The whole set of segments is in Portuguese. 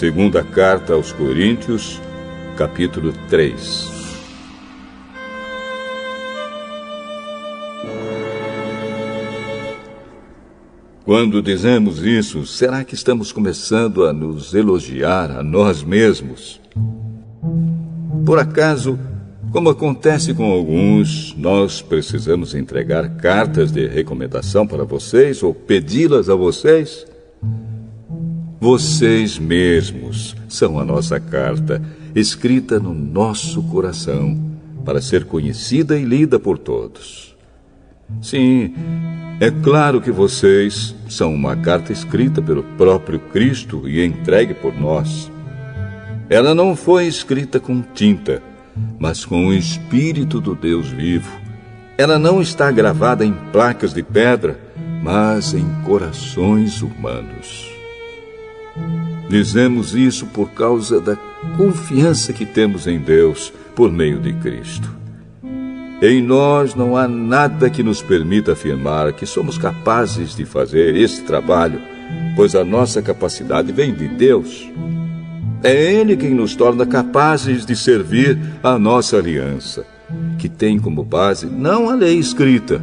Segunda carta aos Coríntios, capítulo 3. Quando dizemos isso, será que estamos começando a nos elogiar a nós mesmos? Por acaso, como acontece com alguns, nós precisamos entregar cartas de recomendação para vocês ou pedi-las a vocês? Vocês mesmos são a nossa carta, escrita no nosso coração, para ser conhecida e lida por todos. Sim, é claro que vocês são uma carta escrita pelo próprio Cristo e entregue por nós. Ela não foi escrita com tinta, mas com o Espírito do Deus vivo. Ela não está gravada em placas de pedra, mas em corações humanos. Dizemos isso por causa da confiança que temos em Deus por meio de Cristo. Em nós não há nada que nos permita afirmar que somos capazes de fazer esse trabalho, pois a nossa capacidade vem de Deus. É Ele quem nos torna capazes de servir a nossa aliança, que tem como base não a lei escrita,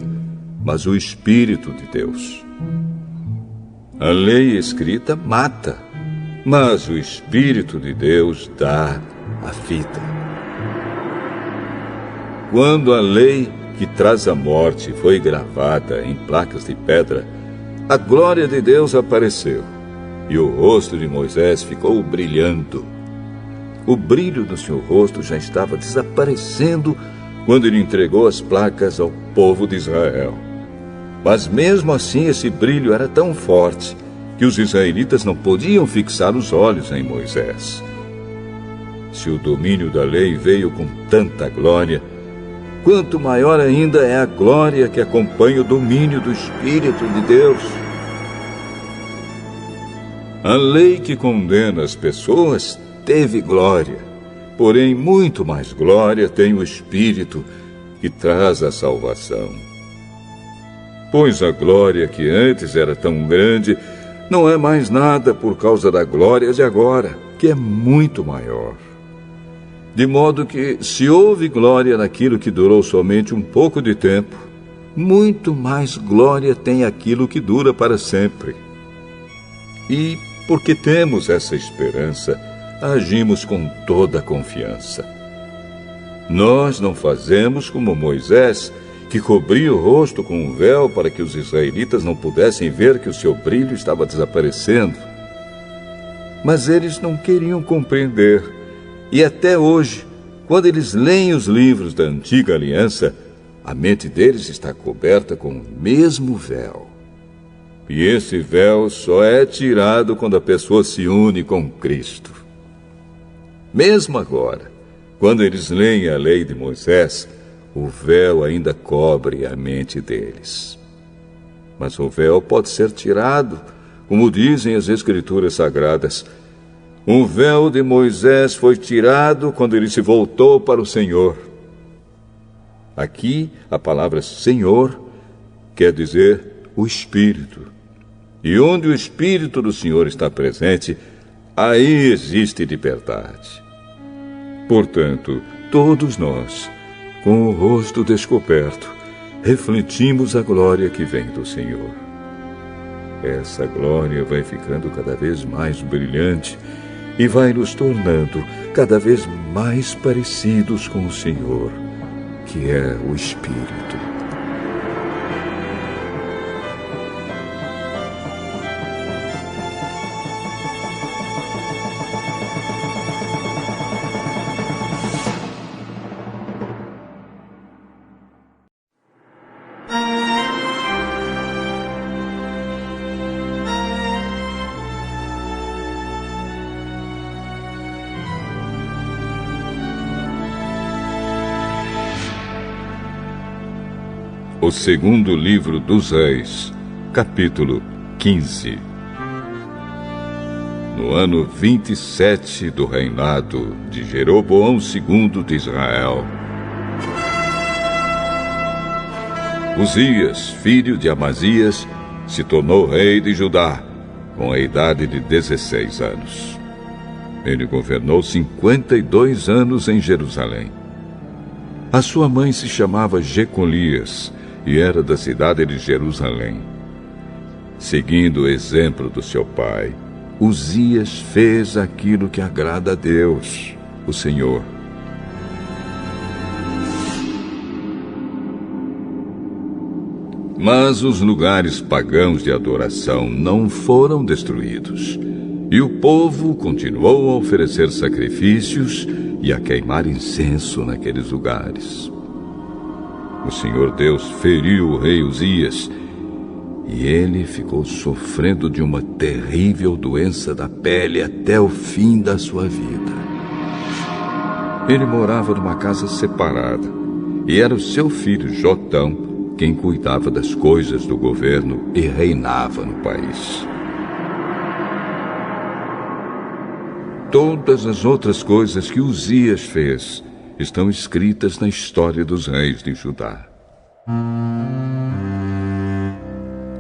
mas o Espírito de Deus. A lei escrita mata, mas o Espírito de Deus dá a vida. Quando a lei que traz a morte foi gravada em placas de pedra, a glória de Deus apareceu e o rosto de Moisés ficou brilhando. O brilho do seu rosto já estava desaparecendo quando ele entregou as placas ao povo de Israel. Mas mesmo assim esse brilho era tão forte que os israelitas não podiam fixar os olhos em Moisés. Se o domínio da lei veio com tanta glória, quanto maior ainda é a glória que acompanha o domínio do Espírito de Deus. A lei que condena as pessoas teve glória, porém muito mais glória tem o Espírito que traz a salvação. Pois a glória que antes era tão grande não é mais nada por causa da glória de agora, que é muito maior. De modo que, se houve glória naquilo que durou somente um pouco de tempo, muito mais glória tem aquilo que dura para sempre. E, porque temos essa esperança, agimos com toda a confiança. Nós não fazemos como Moisés, que cobria o rosto com um véu para que os israelitas não pudessem ver que o seu brilho estava desaparecendo. Mas eles não queriam compreender. E até hoje, quando eles leem os livros da Antiga Aliança, a mente deles está coberta com o mesmo véu. E esse véu só é tirado quando a pessoa se une com Cristo. Mesmo agora, quando eles leem a lei de Moisés, o véu ainda cobre a mente deles. Mas o véu pode ser tirado, como dizem as Escrituras Sagradas. O véu de Moisés foi tirado quando ele se voltou para o Senhor. Aqui, a palavra Senhor quer dizer o Espírito. E onde o Espírito do Senhor está presente, aí existe liberdade. Portanto, todos nós, com o rosto descoberto, refletimos a glória que vem do Senhor. Essa glória vai ficando cada vez mais brilhante e vai nos tornando cada vez mais parecidos com o Senhor, que é o Espírito. O segundo livro dos Reis, capítulo 15. No ano 27 do reinado de Jeroboão II de Israel, Uzias, filho de Amazias, se tornou rei de Judá, com a idade de 16 anos. Ele governou 52 anos em Jerusalém. A sua mãe se chamava Jecolias e era da cidade de Jerusalém. Seguindo o exemplo do seu pai, Uzias fez aquilo que agrada a Deus, o Senhor. Mas os lugares pagãos de adoração não foram destruídos, e o povo continuou a oferecer sacrifícios e a queimar incenso naqueles lugares. O Senhor Deus feriu o rei Uzias, e ele ficou sofrendo de uma terrível doença da pele até o fim da sua vida. Ele morava numa casa separada, e era o seu filho Jotão quem cuidava das coisas do governo e reinava no país. Todas as outras coisas que Uzias fez estão escritas na história dos reis de Judá.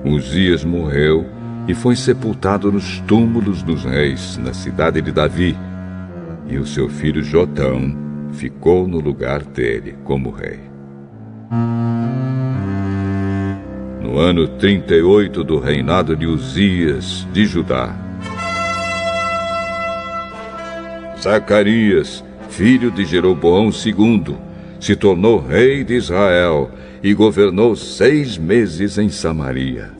Uzias morreu e foi sepultado nos túmulos dos reis, na cidade de Davi, e o seu filho Jotão ficou no lugar dele como rei. No ano 38 do reinado de Uzias de Judá, Zacarias, filho de Jeroboão II, se tornou rei de Israel e governou 6 meses em Samaria.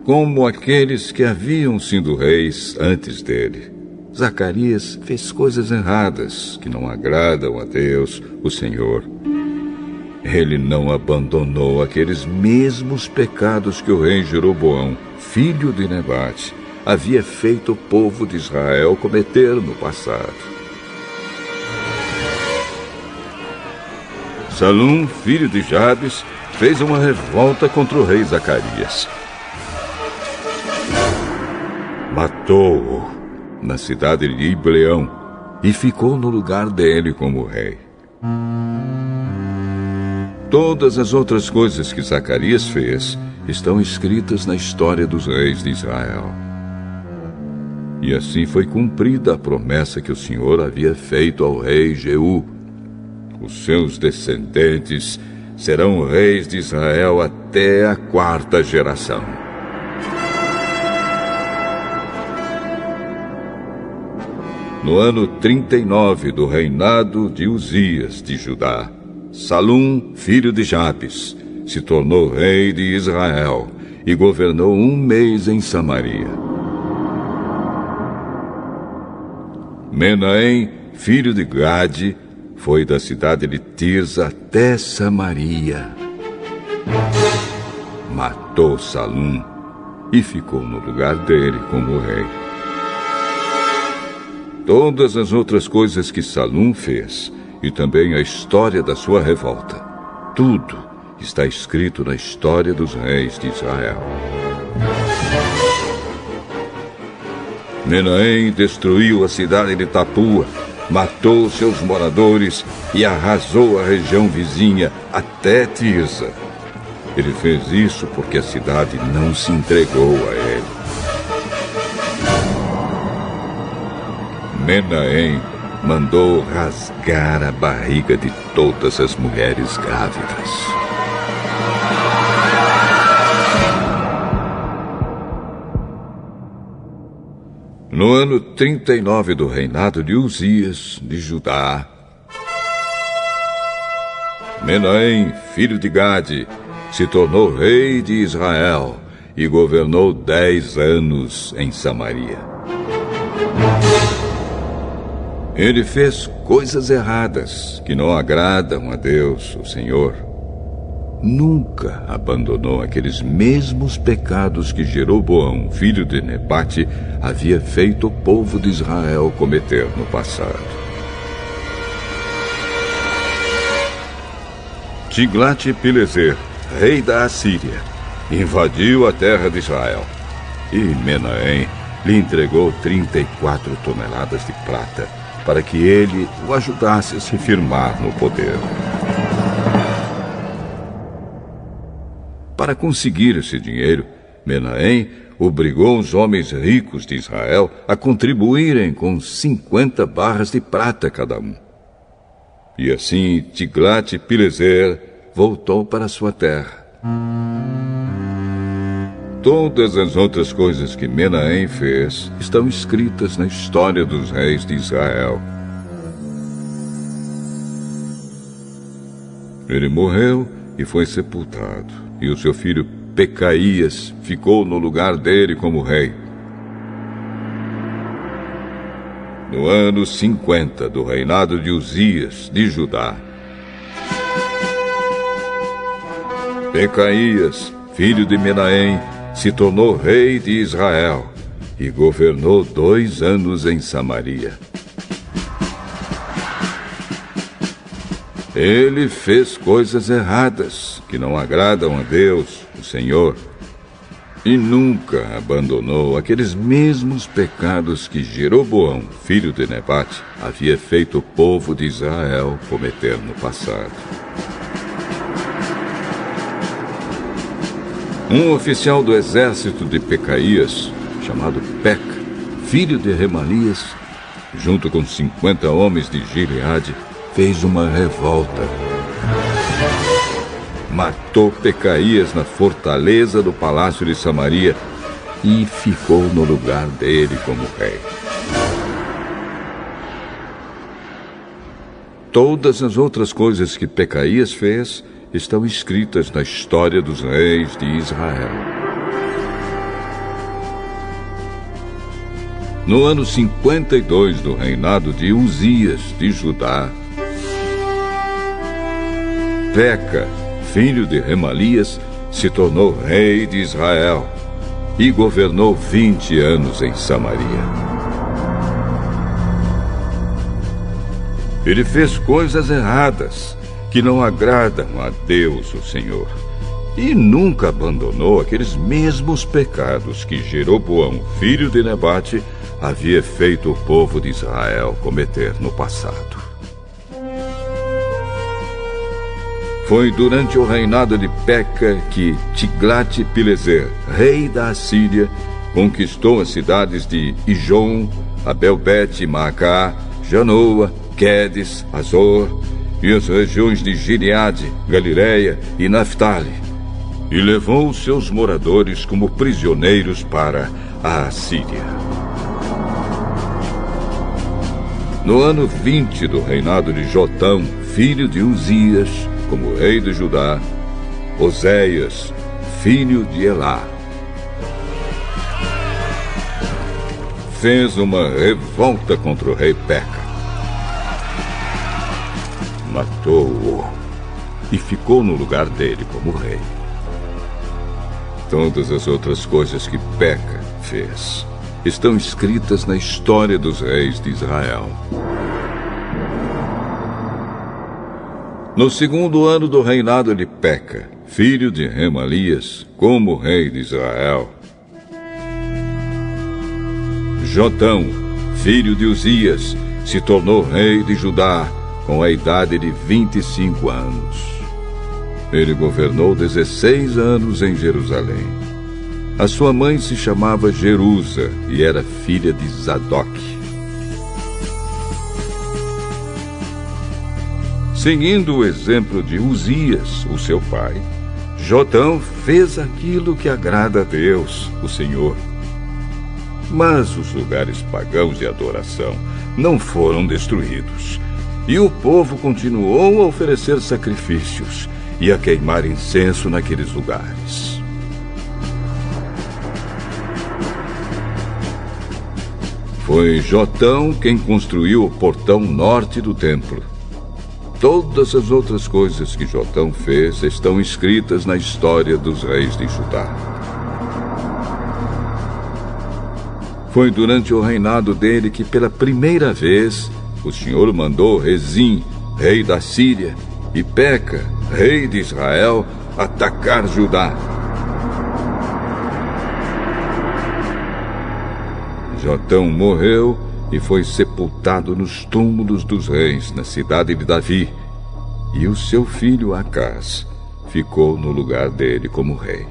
Como aqueles que haviam sido reis antes dele, Zacarias fez coisas erradas que não agradam a Deus, o Senhor. Ele não abandonou aqueles mesmos pecados que o rei Jeroboão, filho de Nebate, havia feito o povo de Israel cometer no passado. Salum, filho de Jabes, fez uma revolta contra o rei Zacarias. Matou-o na cidade de Ibleão e ficou no lugar dele como rei. Todas as outras coisas que Zacarias fez estão escritas na história dos reis de Israel. E assim foi cumprida a promessa que o Senhor havia feito ao rei Jeú. Os seus descendentes serão reis de Israel até a 4ª geração. No ano 39 do reinado de Uzias de Judá, Salum, filho de Jabes, se tornou rei de Israel e governou 1 mês em Samaria. Menahem, filho de Gade, foi da cidade de Tirza até Samaria. Matou Salum e ficou no lugar dele como rei. Todas as outras coisas que Salum fez, e também a história da sua revolta, tudo está escrito na história dos reis de Israel. Menahem destruiu a cidade de Tapua, matou seus moradores e arrasou a região vizinha até Tirza. Ele fez isso porque a cidade não se entregou a ele. Menahem mandou rasgar a barriga de todas as mulheres grávidas. No ano 39 do reinado de Uzias de Judá, Menahem, filho de Gade, se tornou rei de Israel e governou 10 anos em Samaria. Ele fez coisas erradas que não agradam a Deus, o Senhor. Nunca abandonou aqueles mesmos pecados que Jeroboão, filho de Nebate, havia feito o povo de Israel cometer no passado. Tiglat-Pileser, rei da Assíria, invadiu a terra de Israel. E Menahem lhe entregou 34 toneladas de prata para que ele o ajudasse a se firmar no poder. Para conseguir esse dinheiro, Menahem obrigou os homens ricos de Israel a contribuírem com 50 barras de prata cada um. E assim Tiglat-Pileser voltou para sua terra. Todas as outras coisas que Menahem fez estão escritas na história dos reis de Israel. Ele morreu e foi sepultado, e o seu filho Pecaías ficou no lugar dele como rei. No ano 50 do reinado de Uzias, de Judá, Pecaías, filho de Menahem, se tornou rei de Israel e governou 2 anos em Samaria. Ele fez coisas erradas que não agradam a Deus, o Senhor, e nunca abandonou aqueles mesmos pecados que Jeroboão, filho de Nebate, havia feito o povo de Israel cometer no passado. Um oficial do exército de Pecaías, chamado Peca, filho de Remalias, junto com 50 homens de Gileade, fez uma revolta. Matou Pecaías na fortaleza do palácio de Samaria e ficou no lugar dele como rei. Todas as outras coisas que Pecaías fez estão escritas na história dos reis de Israel. No ano 52 do reinado de Uzias de Judá, Peca, filho de Remalias, se tornou rei de Israel e governou 20 anos em Samaria. Ele fez coisas erradas que não agradam a Deus, o Senhor, e nunca abandonou aqueles mesmos pecados que Jeroboão, filho de Nebate, havia feito o povo de Israel cometer no passado. Foi durante o reinado de Peca que Tiglat-Pileser, rei da Assíria, conquistou as cidades de Ijon, Abel-Bet-Maacá, Janoa, Quedes, Azor e as regiões de Gileade, Galileia e Naftali, e levou seus moradores como prisioneiros para a Assíria. No ano 20 do reinado de Jotão, filho de Uzias, como rei de Judá, Oséias, filho de Elá, fez uma revolta contra o rei Peca. Matou-o e ficou no lugar dele como rei. Todas as outras coisas que Peca fez estão escritas na história dos reis de Israel. No 2º ano do reinado de Peca, filho de Remalias, como rei de Israel, Jotão, filho de Uzias, se tornou rei de Judá com a idade de 25 anos. Ele governou 16 anos em Jerusalém. A sua mãe se chamava Jerusa e era filha de Zadoque. Seguindo o exemplo de Uzias, o seu pai, Jotão fez aquilo que agrada a Deus, o Senhor. Mas os lugares pagãos de adoração não foram destruídos, e o povo continuou a oferecer sacrifícios e a queimar incenso naqueles lugares. Foi Jotão quem construiu o portão norte do templo. Todas as outras coisas que Jotão fez estão escritas na história dos reis de Judá. Foi durante o reinado dele que, pela primeira vez, o Senhor mandou Rezim, rei da Síria, e Peca, rei de Israel, atacar Judá. Jotão morreu e foi sepultado nos túmulos dos reis na cidade de Davi, e o seu filho Acás ficou no lugar dele como rei.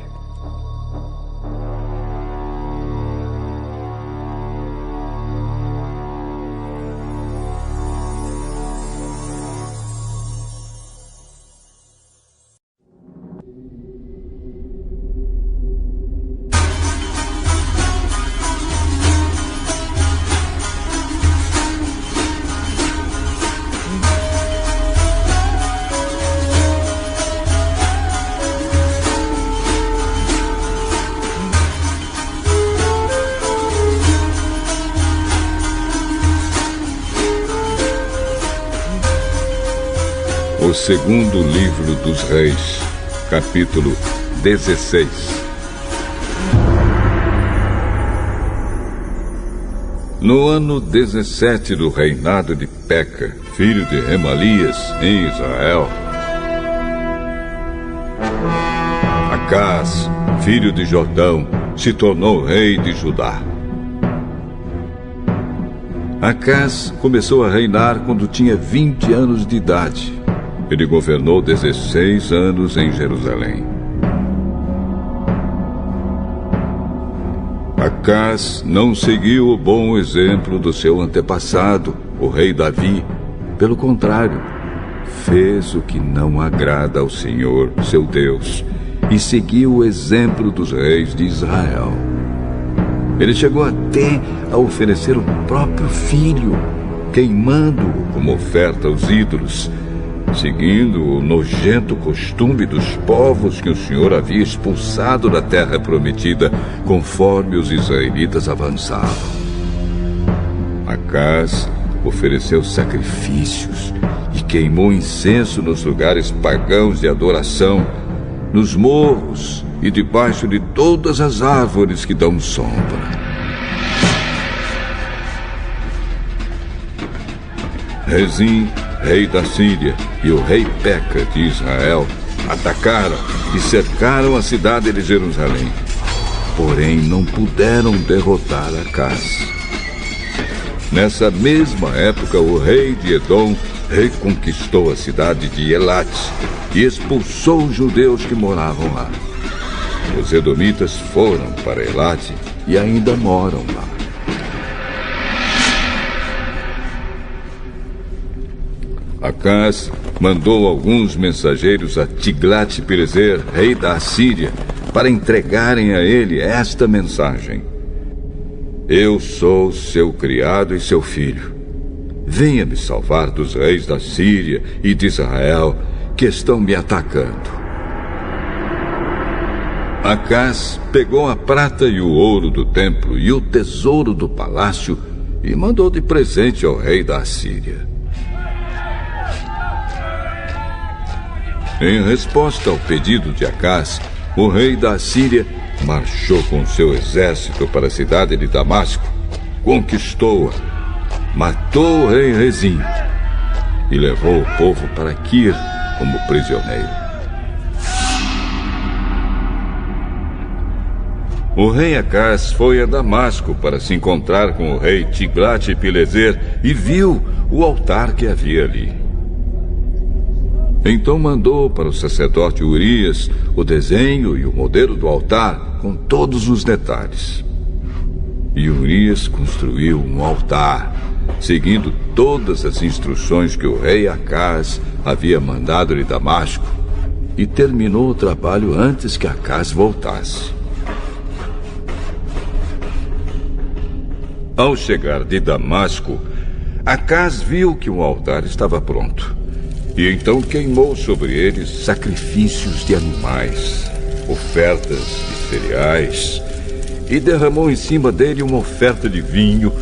O segundo livro dos Reis, capítulo 16. No ano 17 do reinado de Peca, filho de Remalias, em Israel, Acaz, filho de Jotão, se tornou rei de Judá. Acaz começou a reinar quando tinha 20 anos de idade. Ele governou 16 anos em Jerusalém. Acaz não seguiu o bom exemplo do seu antepassado, o rei Davi. Pelo contrário, fez o que não agrada ao Senhor, seu Deus, e seguiu o exemplo dos reis de Israel. Ele chegou até a oferecer o próprio filho, queimando-o como oferta aos ídolos, seguindo o nojento costume dos povos que o Senhor havia expulsado da terra prometida, conforme os israelitas avançavam. Acaz ofereceu sacrifícios e queimou incenso nos lugares pagãos de adoração, nos morros e debaixo de todas as árvores que dão sombra. Rezim, rei da Síria, e o rei Peca de Israel atacaram e cercaram a cidade de Jerusalém. Porém, não puderam derrotar Acaz. Nessa mesma época, o rei de Edom reconquistou a cidade de Elat e expulsou os judeus que moravam lá. Os edomitas foram para Elat e ainda moram lá. Acaz mandou alguns mensageiros a Tiglat-Pileser, rei da Assíria, para entregarem a ele esta mensagem: Eu sou seu criado e seu filho. Venha me salvar dos reis da Síria e de Israel que estão me atacando. Acaz pegou a prata e o ouro do templo e o tesouro do palácio e mandou de presente ao rei da Assíria. Em resposta ao pedido de Acaz, o rei da Assíria marchou com seu exército para a cidade de Damasco, conquistou-a, matou o rei Rezim e levou o povo para Quir como prisioneiro. O rei Acaz foi a Damasco para se encontrar com o rei Tiglat-Pileser e viu o altar que havia ali. Então mandou para o sacerdote Urias o desenho e o modelo do altar com todos os detalhes. E Urias construiu um altar, seguindo todas as instruções que o rei Acaz havia mandado de Damasco, e terminou o trabalho antes que Acaz voltasse. Ao chegar de Damasco, Acaz viu que o altar estava pronto. E então queimou sobre eles sacrifícios de animais, ofertas de cereais, e derramou em cima dele uma oferta de vinho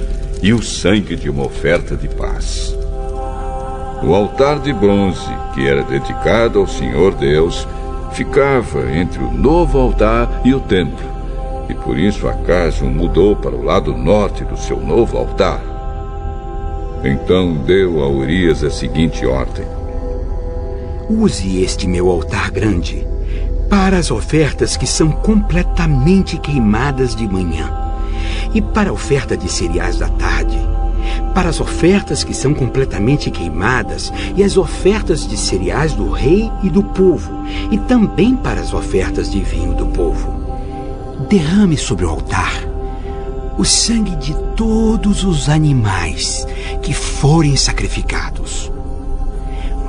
e o sangue de uma oferta de paz. O altar de bronze, que era dedicado ao Senhor Deus, ficava entre o novo altar e o templo, e por isso Acaz o mudou para o lado norte do seu novo altar. Então deu a Urias a seguinte ordem: Use este meu altar grande para as ofertas que são completamente queimadas de manhã, e para a oferta de cereais da tarde, para as ofertas que são completamente queimadas e as ofertas de cereais do rei e do povo, e também para as ofertas de vinho do povo. Derrame sobre o altar o sangue de todos os animais que forem sacrificados.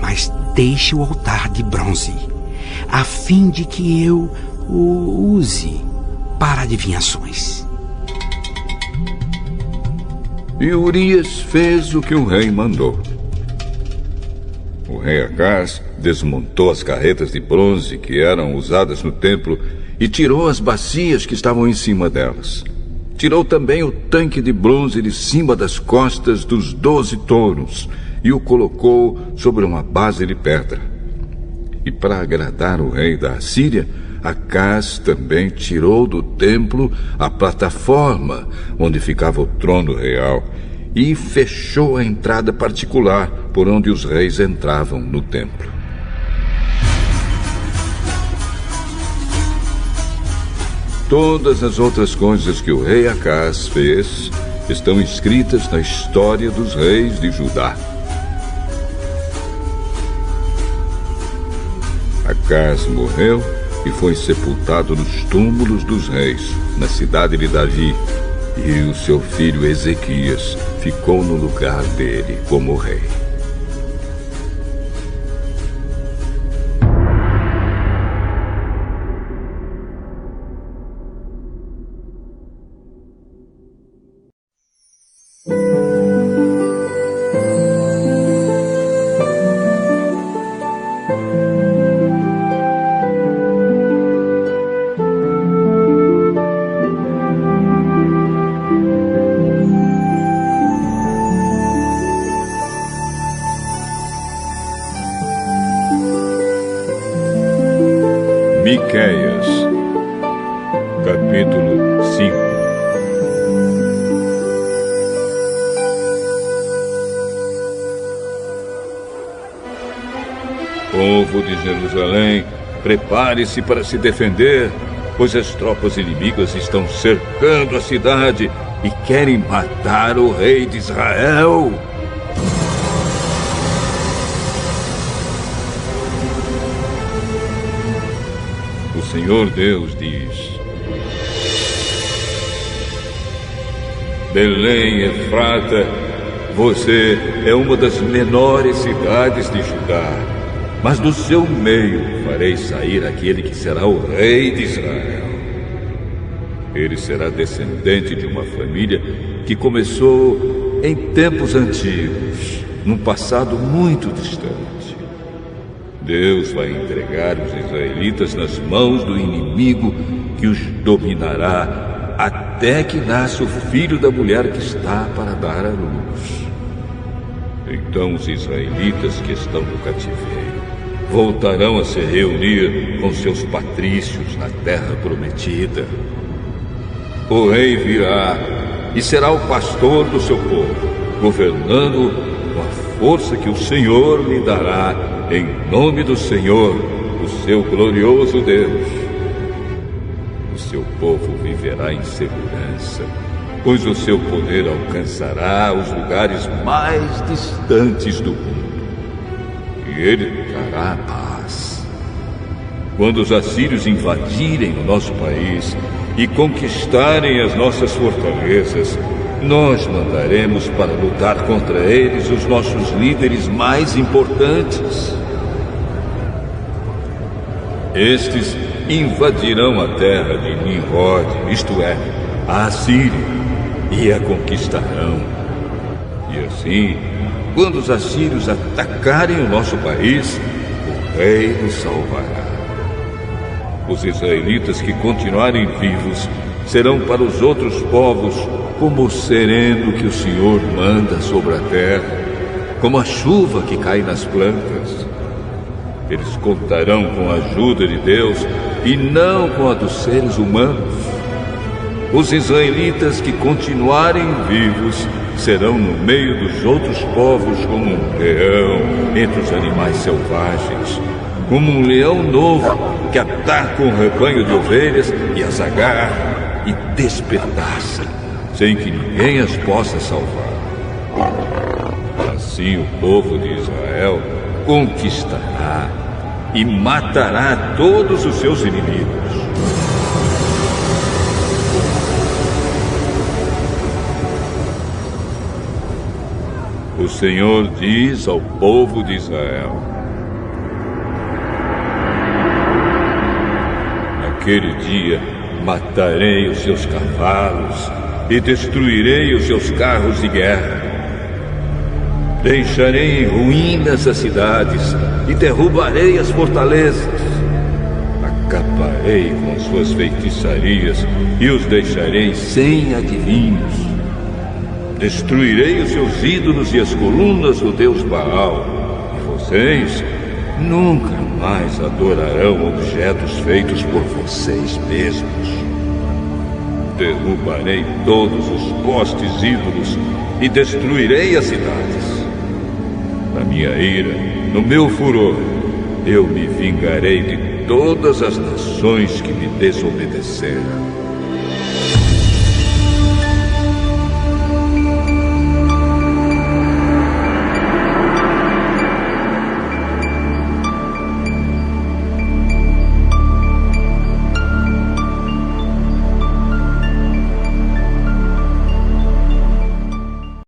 Mas deixe o altar de bronze, a fim de que eu o use para adivinhações. E Urias fez o que o rei mandou. O rei Acaz desmontou as carretas de bronze que eram usadas no templo e tirou as bacias que estavam em cima delas. Tirou também o tanque de bronze de cima das costas dos 12 touros e o colocou sobre uma base de pedra. E para agradar o rei da Assíria, Acaz também tirou do templo a plataforma onde ficava o trono real e fechou a entrada particular por onde os reis entravam no templo. Todas as outras coisas que o rei Acaz fez estão escritas na história dos reis de Judá. Acaz morreu e foi sepultado nos túmulos dos reis, na cidade de Davi, e o seu filho Ezequias ficou no lugar dele como rei. Miqueias, capítulo 5. Povo de Jerusalém, prepare-se para se defender, pois as tropas inimigas estão cercando a cidade e querem matar o rei de Israel. O Senhor Deus diz: Belém, Efrata, você é uma das menores cidades de Judá, mas do seu meio farei sair aquele que será o rei de Israel. Ele será descendente de uma família que começou em tempos antigos, num passado muito distante. Deus vai entregar os israelitas nas mãos do inimigo, que os dominará até que nasça o filho da mulher que está para dar à luz. Então os israelitas que estão no cativeiro voltarão a se reunir com seus patrícios na terra prometida. O rei virá e será o pastor do seu povo, governando com a força que o Senhor lhe dará, em nome do Senhor, o seu glorioso Deus. O seu povo viverá em segurança, pois o seu poder alcançará os lugares mais distantes do mundo, e ele trará paz. Quando os assírios invadirem o nosso país e conquistarem as nossas fortalezas, nós mandaremos para lutar contra eles os nossos líderes mais importantes. Estes invadirão a terra de Nimrod, isto é, a Assíria, e a conquistarão. E assim, quando os assírios atacarem o nosso país, o rei nos salvará. Os israelitas que continuarem vivos serão para os outros povos como o sereno que o Senhor manda sobre a terra, como a chuva que cai nas plantas. Eles contarão com a ajuda de Deus e não com a dos seres humanos. Os israelitas que continuarem vivos serão no meio dos outros povos como um leão entre os animais selvagens, como um leão novo que ataca um rebanho de ovelhas e as agarra e despedaça, sem que ninguém as possa salvar. Assim o povo de Israel conquistará e matará todos os seus inimigos. O Senhor diz ao povo de Israel: Naquele dia matarei os seus cavalos e destruirei os seus carros de guerra. Deixarei em ruínas as cidades e derrubarei as fortalezas. Acabarei com as suas feitiçarias e os deixarei sem adivinhos. Destruirei os seus ídolos e as colunas do deus Baal. E vocês nunca mais adorarão objetos feitos por vocês mesmos. Derrubarei todos os postes ídolos e destruirei as cidades. Na minha ira, no meu furor, eu me vingarei de todas as nações que me desobedeceram.